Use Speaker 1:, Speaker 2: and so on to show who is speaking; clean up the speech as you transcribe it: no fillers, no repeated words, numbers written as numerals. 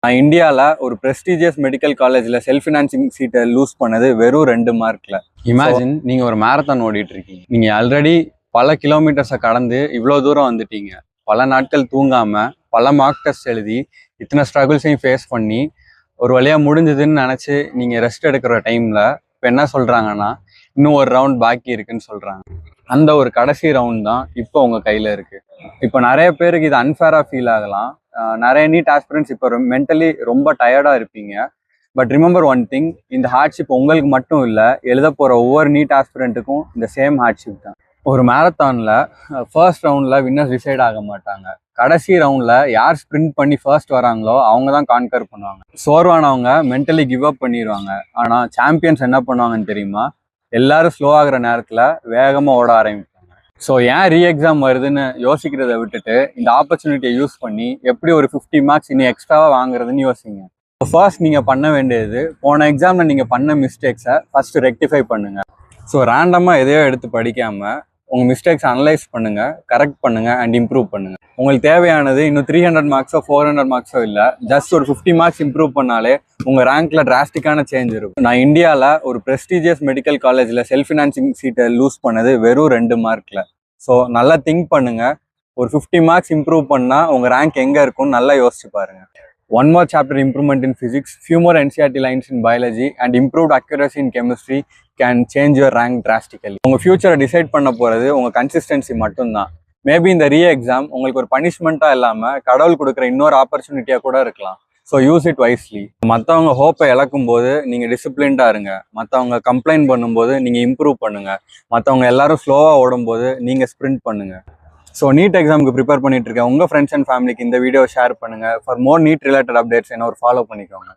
Speaker 1: நான் இந்தியாவில் ஒரு ப்ரெஸ்டீஜியஸ் மெடிக்கல் காலேஜில் செல்ஃப் ஃபினான்சிங் சீட்டை லூஸ் பண்ணது வெறும் 2 மார்க்கில். இமேஜின் நீங்கள் ஒரு மேரத்தான் ஓடிட்டு இருக்கீங்க. நீங்கள் ஆல்ரெடி பல கிலோமீட்டர்ஸை கடந்து இவ்வளோ தூரம் வந்துட்டீங்க. பல நாட்கள் தூங்காமல் பல மார்க் டெஸ்ட் எழுதி இத்தனை ஸ்ட்ரகிள்ஸையும் ஃபேஸ் பண்ணி ஒரு வழியாக முடிஞ்சதுன்னு நினச்சி நீங்கள் ரெஸ்ட் எடுக்கிற டைமில் இப்போ என்ன சொல்கிறாங்கன்னா இன்னும் ஒரு ரவுண்ட் பாக்கி இருக்குன்னு சொல்கிறாங்க. அந்த ஒரு கடைசி ரவுண்ட் தான் இப்போ உங்கள் கையில் இருக்குது. இப்போ நிறைய பேருக்கு இது அன்ஃபேராக ஃபீல் ஆகலாம். நிறைய நீட் ஆஸ்பிரன்ட்ஸ் இப்போ மென்டலி ரொம்ப டயர்டாக இருப்பீங்க. பட் ரிமெம்பர் ஒன் திங், இந்த ஹார்ட்ஷிப் உங்களுக்கு மட்டும் இல்லை, எழுத போகிற ஒவ்வொரு நீட் ஆஸ்பிரண்ட்டுக்கும் இந்த சேம் ஹார்ட்ஷிப் தான். ஒரு மேரத்தானில் ஃபர்ஸ்ட் ரவுண்டில் வின்னர்ஸ் டிசைட் ஆக மாட்டாங்க. கடைசி ரவுண்டில் யார் ஸ்ப்ரிண்ட் பண்ணி ஃபர்ஸ்ட் வராங்களோ அவங்க தான் கான்கர் பண்ணுவாங்க. சோர்வானவங்க மென்டலி கிவ் அப் பண்ணிடுவாங்க. ஆனால் சாம்பியன்ஸ் என்ன பண்ணுவாங்கன்னு தெரியுமா? எல்லாரும் ஸ்லோ ஆகிற நேரத்தில் வேகமாக ஓட ஆரம்பிப்பாங்க. ஸோ ஏன் ரீ எக்ஸாம் வருதுன்னு யோசிக்கிறத விட்டுட்டு இந்த ஆப்பர்ச்சுனிட்டியை யூஸ் பண்ணி எப்படி ஒரு 50 மார்க்ஸ் இன்னும் எக்ஸ்ட்ராவாக வாங்குறதுன்னு யோசிங்க. ஃபர்ஸ்ட் நீங்கள் பண்ண வேண்டியது, போன எக்ஸாமில் நீங்கள் பண்ண மிஸ்டேக்ஸை ஃபஸ்ட்டு ரெக்டிஃபை பண்ணுங்கள். ஸோ ரேண்டமாக எதையோ எடுத்து படிக்காமல் உங்கள் மிஸ்டேக்ஸ் அனலைஸ் பண்ணுங்கள், கரெக்ட் பண்ணுங்கள் அண்ட் இம்ப்ரூவ் பண்ணுங்கள். உங்களுக்கு தேவையானது இன்னும் 300 மார்க்ஸோ 400 மார்க்ஸோ இல்லை, ஜஸ்ட் ஒரு 50 மார்க்ஸ் இம்ப்ரூவ் பண்ணாலே உங்கள் ரேங்க்கில் டிராஸ்டிக்கான சேஞ்ச் இருக்கும். நான் இந்தியாவில் ஒரு ப்ரெஸ்டீஜியஸ் மெடிக்கல் காலேஜில் செல்ஃப் ஃபினான்சிங் சீட்டை லூஸ் பண்ணது வெறும் 2 மார்க்கில். ஸோ நல்லா திங்க் பண்ணுங்கள். ஒரு 50 மார்க்ஸ் இம்ப்ரூவ் பண்ணால் உங்கள் ரேங்க் எங்கே இருக்கும்னு நல்லா யோசிச்சு பாருங்கள். One more chapter improvement in physics, few more NCERT lines in biology and improved accuracy in chemistry can change your rank drastically. உங்கள் ஃபியூச்சரை டிசைட் பண்ண போகிறது உங்கள் கன்சிஸ்டன்சி மட்டும்தான். மேபி இந்த ரீ எக்ஸாம் உங்களுக்கு ஒரு பனிஷ்மெண்ட்டாக இல்லாமல் கடவுள் கொடுக்குற இன்னொரு ஆப்பர்ச்சுனிட்டியாக கூட இருக்கலாம். So use it wisely. மற்றவங்க ஹோப்பை இழக்கும் போது நீங்கள் டிசிப்ளின்டாக இருங்க. மற்றவங்க கம்ப்ளைண்ட் பண்ணும்போது நீங்கள் இம்ப்ரூவ் பண்ணுங்கள். மற்றவங்க எல்லாரும் ஸ்லோவாக ஓடும்போது நீங்கள் ஸ்ப்ரிண்ட் பண்ணுங்கள். ஸோ நீட் எக்ஸாமுக்கு ப்ரிப்பேர் பண்ணிட்டு இருக்கேன். உங்கள் ஃப்ரெண்ட்ஸ் அண்ட் ஃபேமிலிக்கு இந்த வீடியோ ஷேர் பண்ணுங்கள். For more need related updates என்ன ஒரு ஃபாலோ பண்ணிக்கோங்க.